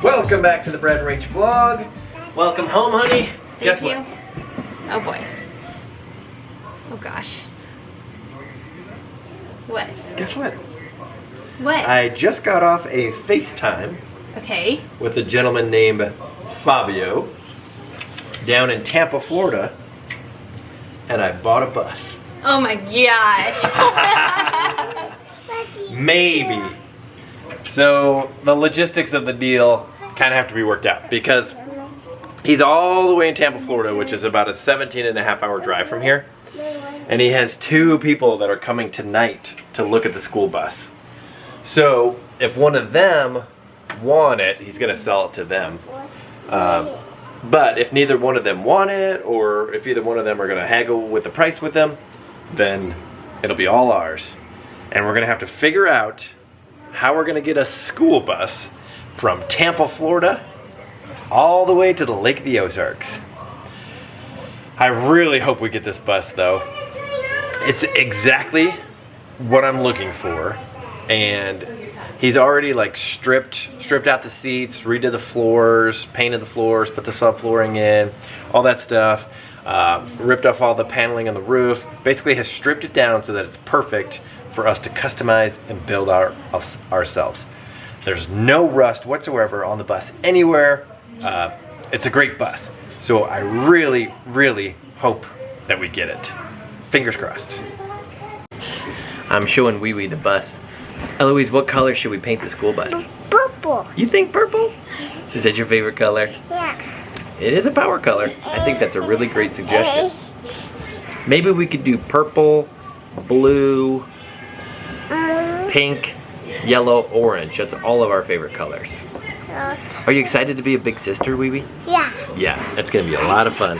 Welcome back to the Brad Rach vlog. Welcome home, honey. Guess what? Oh boy. Oh gosh. What? Guess what? What? I just got off a FaceTime Okay. with a gentleman named Fabio down in Tampa, Florida, and I bought a bus. Oh my gosh. Maybe. So the logistics of the deal kind of have to be worked out because he's all the way in Tampa, Florida, which is about a 17.5-hour drive from here. And he has 2 people that are coming tonight to look at the school bus. So if one of them want it, he's going to sell it to them. But if neither one of them want it, or if either one of them are going to haggle with the price with them, then it'll be all ours. And we're going to have to figure out how we're going to get a school bus from Tampa, Florida, all the way to the Lake of the Ozarks. I really hope we get this bus though. It's exactly what I'm looking for, and he's already like stripped out the seats, redid the floors, painted the floors, put the subflooring in, all that stuff, ripped off all the paneling on the roof, basically has stripped it down so that it's perfect for us to customize and build ourselves. There's no rust whatsoever on the bus anywhere. It's a great bus. So I really, really hope that we get it. Fingers crossed. I'm showing Wee Wee the bus. Eloise, what color should we paint the school bus? Purple. You think purple? Is that your favorite color? Yeah. It is a power color. I think that's a really great suggestion. Maybe we could do purple, blue, pink, yellow, orange. That's all of our favorite colors. Are you excited to be a big sister, Wee Wee? Yeah. Yeah, it's gonna be a lot of fun.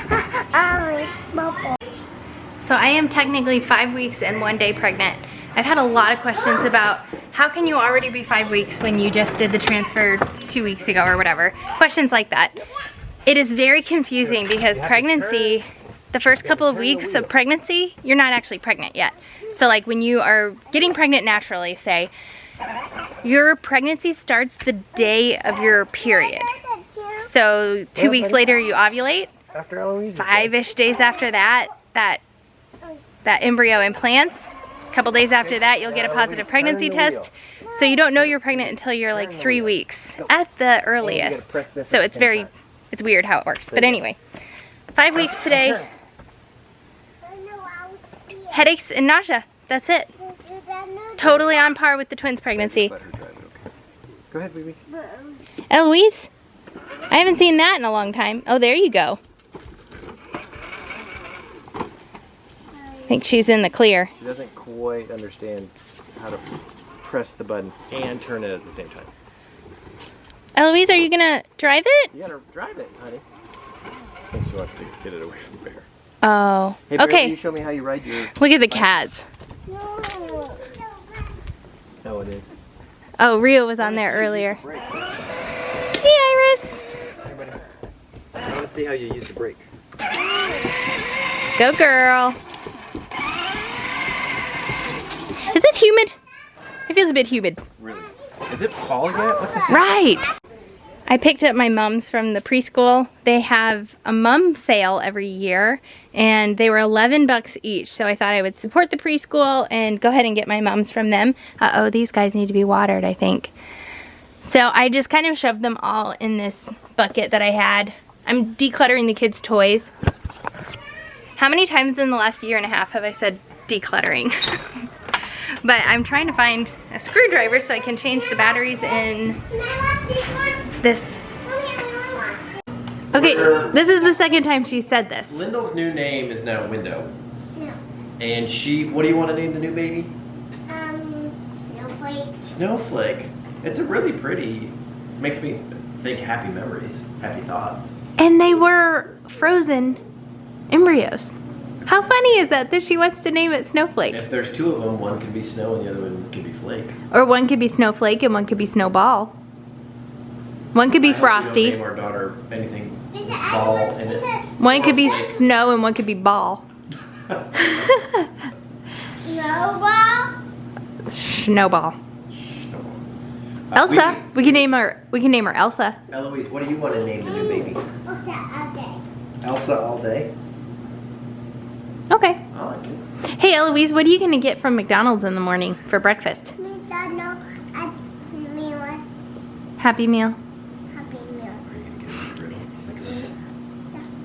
So I am technically 5 weeks and 1 day pregnant. I've had a lot of questions about how can you already be 5 weeks when you just did the transfer 2 weeks ago or whatever. Questions like that. It is very confusing because pregnancy, the first couple of weeks of pregnancy, you're not actually pregnant yet. So like when you are getting pregnant naturally, say, your pregnancy starts the day of your period. So 2 weeks later you ovulate. After Eloise. 5-ish days after that, that embryo implants. A couple days after that you'll get a positive pregnancy test. So you don't know you're pregnant until you're like 3 weeks at the earliest. So it's weird how it works. But anyway, 5 weeks today. Headaches and nausea. That's it. Totally on par with the twins' pregnancy. Go ahead, baby. Eloise? I haven't seen that in a long time. Oh, there you go. I think she's in the clear. She doesn't quite understand how to press the button and turn it at the same time. Eloise, are you gonna drive it? You gotta drive it, honey. I think she wants to get it away from Bear. Oh, Hey, Bear, okay. Will you show me how you ride your... Look at the cats. Oh, it is. Oh, Rio was on there earlier. Hey, Iris. I want to see how you use the brake. Go, girl. Is it humid? It feels a bit humid. Really? Is it fall yet? What the heck? Right. I picked up my mums from the preschool. They have a mum sale every year, and they were 11 bucks each. So I thought I would support the preschool and go ahead and get my mums from them. Uh-oh, these guys need to be watered, I think. So I just kind of shoved them all in this bucket that I had. I'm decluttering the kids' toys. How many times in the last year and a half have I said decluttering? But I'm trying to find a screwdriver so I can change the batteries in this. Okay, this is the second time she said this. Lyndle's new name is now Window. Yeah. And what do you want to name the new baby? Snowflake. Snowflake. It's a really pretty, makes me think happy memories, happy thoughts. And they were frozen embryos. How funny is that she wants to name it Snowflake? If there's two of them, one can be snow and the other one can be flake. Or one could be Snowflake and one could be Snowball. One could be Frosty. We don't name our daughter anything with ball in it. One could be Snow and one could be Ball. Snowball? Snowball. Elsa. We can name her Elsa. Eloise, what do you want to name the new baby? What's that all day? Elsa all day? Okay. I like it. Hey Eloise, what are you gonna get from McDonald's in the morning for breakfast? McDonald's meal. Happy Meal. Happy meal.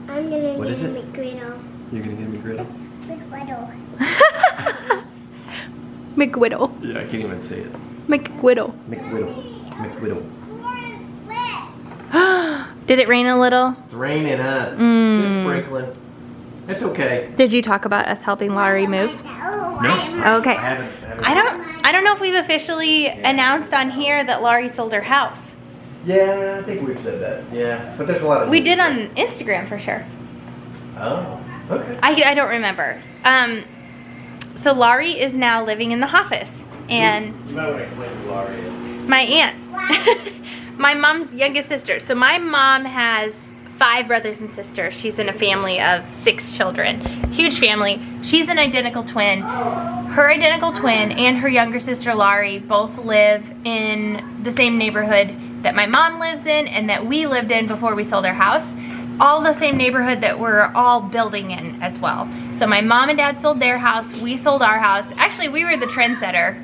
I'm gonna What is it? McGriddle. You're gonna get a McGriddle? McGriddle. McWhiddle. Yeah, I can't even say it. McWhiddle. McWhiddle. Did it rain a little? It's raining, huh? Just sprinkling. It's okay. Did you talk about us helping Laurie move? Okay. I don't know if we've officially announced on here that Laurie sold her house. Yeah, I think we've said that. Yeah, but there's a lot of. We did on Instagram for sure. Oh, okay. I don't remember. So Laurie is now living in the office, and You might want to explain who Laurie is. my aunt, my mom's youngest sister. So my mom has 5 brothers and sisters. She's in a family of 6 children. Huge family. She's an identical twin. Her identical twin and her younger sister Laurie both live in the same neighborhood that my mom lives in and that we lived in before we sold our house. All the same neighborhood that we're all building in as well. So my mom and dad sold their house. We sold our house. Actually, we were the trendsetter.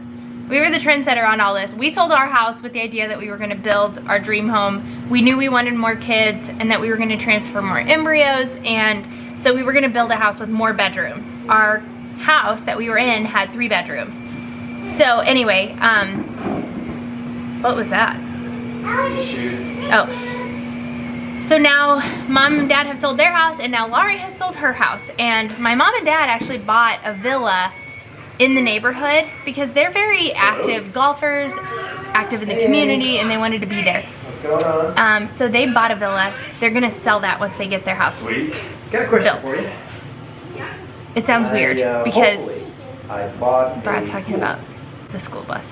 We were the trendsetter on all this. We sold our house with the idea that we were gonna build our dream home. We knew we wanted more kids and that we were gonna transfer more embryos, and so we were gonna build a house with more bedrooms. Our house that we were in had 3 bedrooms. So anyway, what was that? Oh. So now mom and dad have sold their house and now Laurie has sold her house. And my mom and dad actually bought a villa in the neighborhood because they're very active golfers, active in the community, and they wanted to be there. What's going on? So they bought a villa. They're gonna sell that once they get their house Sweet. Got a question built. for you. It sounds weird because I bought Brad's talking about the school bus.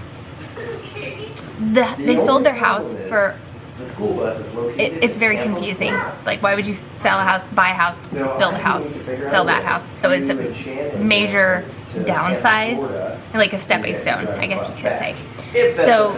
They sold their house for, the school bus is located. it's very confusing. Like, why would you sell a house, buy a house, build a house, sell that house? So it's a major downsize, like a stepping stone, I guess you could say. So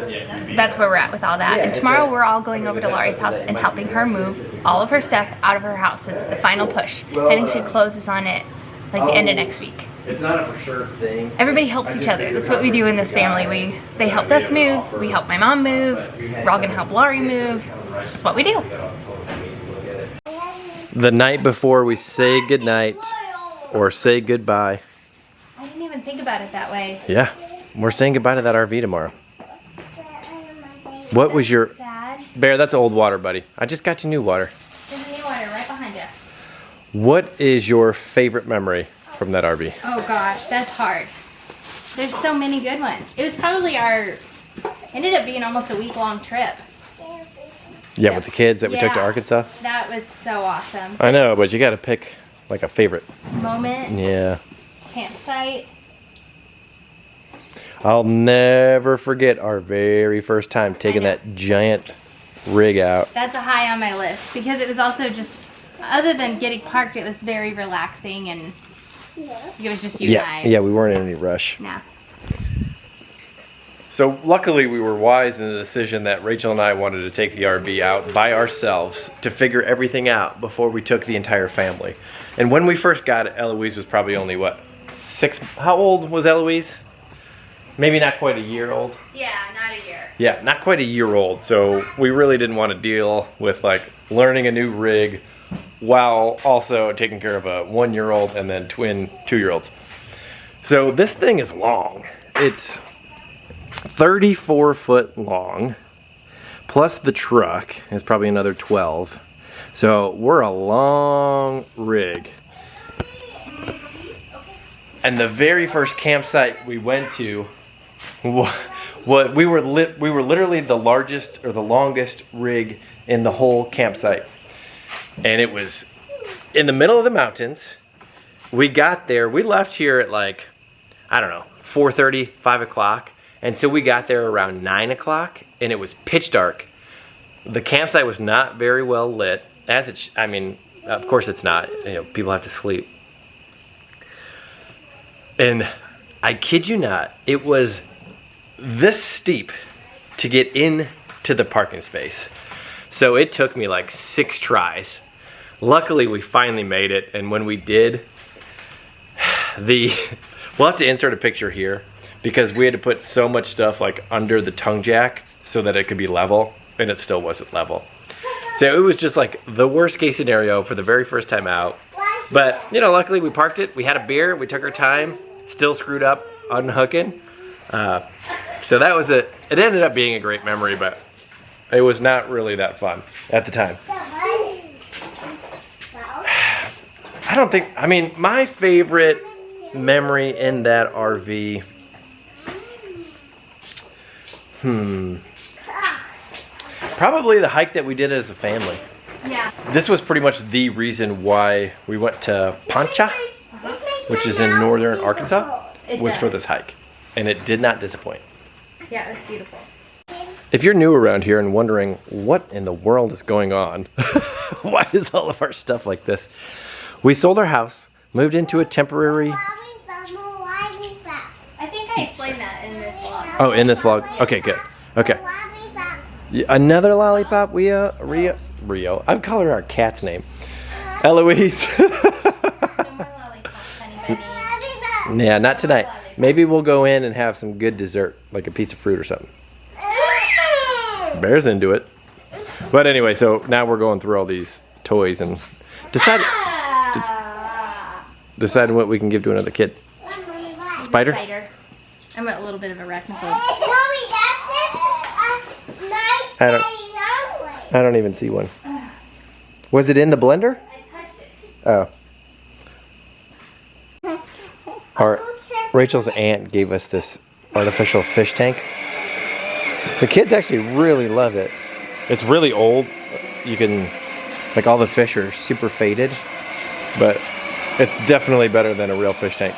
that's where we're at with all that. And tomorrow we're all going over to Laurie's house and helping her move all of her stuff out of her house. It's the final push. I think she closes on it like the end of next week. It's not a for sure thing. Everybody helps each other. That's what we do in this family. They helped us move. We helped my mom move. We're all gonna help Laurie move. It's just what we do. The night before we say goodnight or say goodbye. I didn't even think about it that way. Yeah, we're saying goodbye to that RV tomorrow. What was your... Sad. Bear, that's old water, buddy. I just got you new water. There's new water right behind you. What is your favorite memory from that RV? Oh gosh, that's hard. There's so many good ones. It was probably ended up being almost a week-long trip. Yeah, with the kids that we took to Yeah. Arkansas? That was so awesome. I know, but you gotta pick like a favorite. Moment, Yeah. campsite. I'll never forget our very first time taking know. that giant rig out. That's a high on my list because it was also just, other than getting parked, it was very relaxing and it was just you and I. Yeah, we weren't in any rush. Nah. So luckily we were wise in the decision that Rachel and I wanted to take the RV out by ourselves to figure everything out before we took the entire family. And when we first got it, Eloise was probably only what, 6, how old was Eloise? Maybe not quite a year old. Yeah, not a year. Yeah, not quite a year old. So we really didn't want to deal with like learning a new rig while also taking care of a 1-year-old and then twin 2-year-olds. So this thing is long. It's 34 foot long, plus the truck is probably another 12. So we're a long rig. And the very first campsite we went to, we were literally the largest or the longest rig in the whole campsite. And it was in the middle of the mountains. we got there, we left here at like, I don't know, 4:30, 5 o'clock. And so we got there around 9 o'clock and it was pitch dark. The campsite was not very well lit. I mean, of course it's not, you know, people have to sleep. And I kid you not, it was this steep to get into the parking space. So it took me like 6 tries. Luckily we finally made it, and when we did, we'll have to insert a picture here because we had to put so much stuff like under the tongue jack so that it could be level, and it still wasn't level. So it was just like the worst case scenario for the very first time out. But, you know, luckily we parked it, we had a beer, we took our time, still screwed up unhooking. So that was it. It ended up being a great memory, but it was not really that fun at the time. I mean, my favorite memory in that RV, probably the hike that we did as a family. Yeah. This was pretty much the reason why we went to Pancha, which is in northern Arkansas, was for this hike. And it did not disappoint. Yeah, it was beautiful. If you're new around here and wondering what in the world is going on, why is all of our stuff like this? We sold our house, moved into a temporary... I think I explained that in this vlog. Oh, in this vlog? Okay, good. Okay. Another lollipop, Rio. I'd call her our cat's name. Eloise. No more lollipops, honey bunny. Yeah, not tonight. Maybe we'll go in and have some good dessert, like a piece of fruit or something. Bear's into it. But anyway, so now we're going through all these toys and deciding what we can give to another kid. Spider? Spider. I'm a little bit of a arachnophobe. I don't even see one. Was it in the blender? Oh. Rachel's aunt gave us this artificial fish tank. The kids actually really love it. It's really old. You can, like, all the fish are super faded, but it's definitely better than a real fish tank.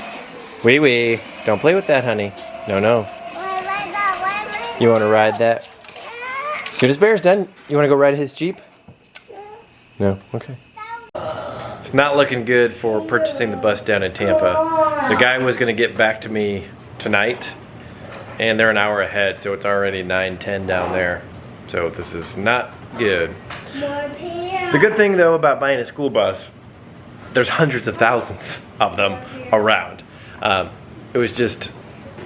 Wee, don't play with that, honey. No. You want to ride that? As soon as Bear's done, you want to go ride his Jeep? No? Okay. It's not looking good for purchasing the bus down in Tampa. The guy was going to get back to me tonight, and they're an hour ahead, so it's already 9:10 down there. So this is not good. The good thing, though, about buying a school bus, there's hundreds of thousands of them around. It was just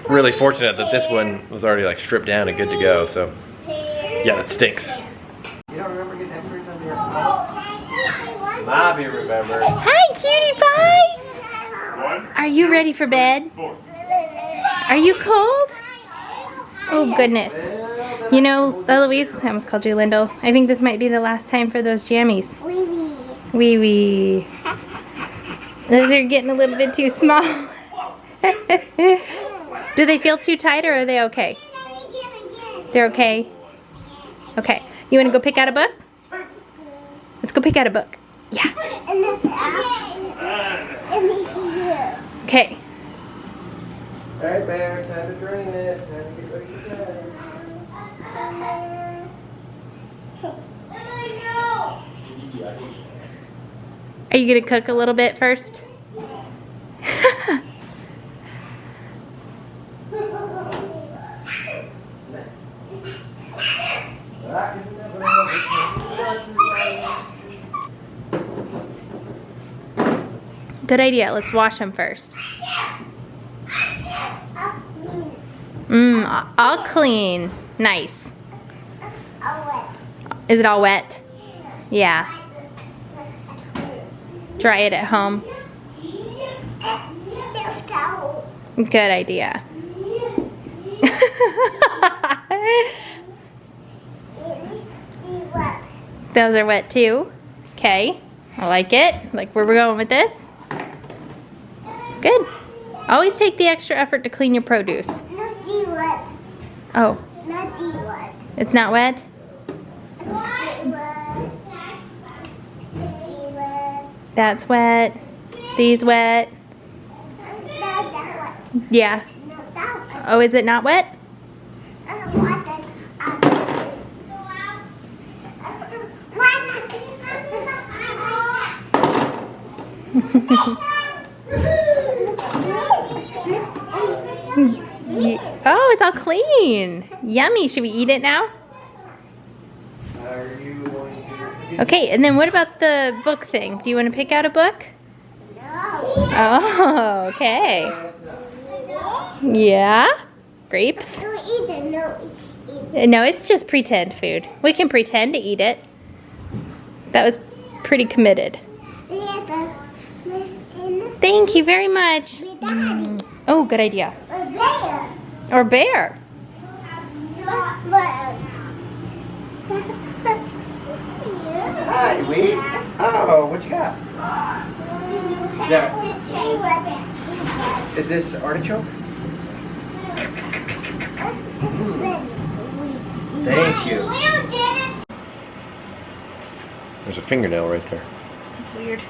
really fortunate that this one was already like stripped down and good to go. So yeah, that stinks. You don't remember getting X-rays on your Bobby remembers. Hi, cutie pie! Are you ready for bed? Are you cold? Oh, goodness. You know, Eloise, I almost called you Lyndle. I think this might be the last time for those jammies. Wee. Those are getting a little bit too small. Do they feel too tight or are they okay? They're okay? Okay. You want to go pick out a book? Let's go pick out a book. Yeah. Okay. Alright, Bear, time to drain it. Time to get ready for bed. Are you going to cook a little bit first? Good idea. Let's wash them first. All clean. Nice. Is it all wet? Yeah. Dry it at home. Good idea. Those are wet too. Okay. I like it. Like where we're going with this. Good. Always take the extra effort to clean your produce. Oh. It's not wet? That's wet. These wet. Yeah. No, that Oh, is it not wet? Oh, it's all clean. Yummy. Should we eat it now? Okay, and then what about the book thing? Do you want to pick out a book? Oh, okay. Yeah? Grapes? No, it's just pretend food. We can pretend to eat it. That was pretty committed. Thank you very much. Oh, good idea. Or bear. Hi, Wee. Oh, what you got? Is this artichoke? Thank you. There's a fingernail right there. That's weird.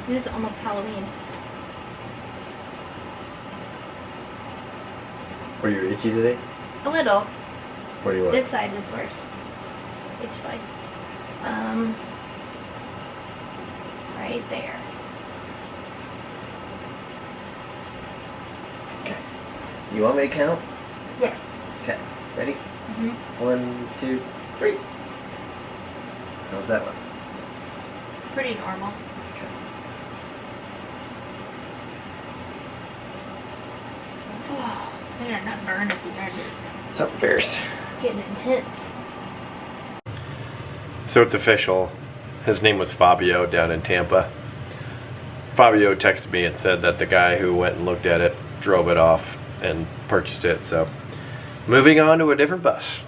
It is almost Halloween. Were you itchy today? A little. What do you want? This side was worse. Itch wise. Right there. Okay. You want me to count? Yes. Okay. Ready? Mhm. 1, 2, 3. How's that one? Pretty normal. Okay. Oh, they are not burned at the edges. Something fierce. Getting intense. So it's official. His name was Fabio down in Tampa. Fabio texted me and said that the guy who went and looked at it drove it off and purchased it. So moving on to a different bus.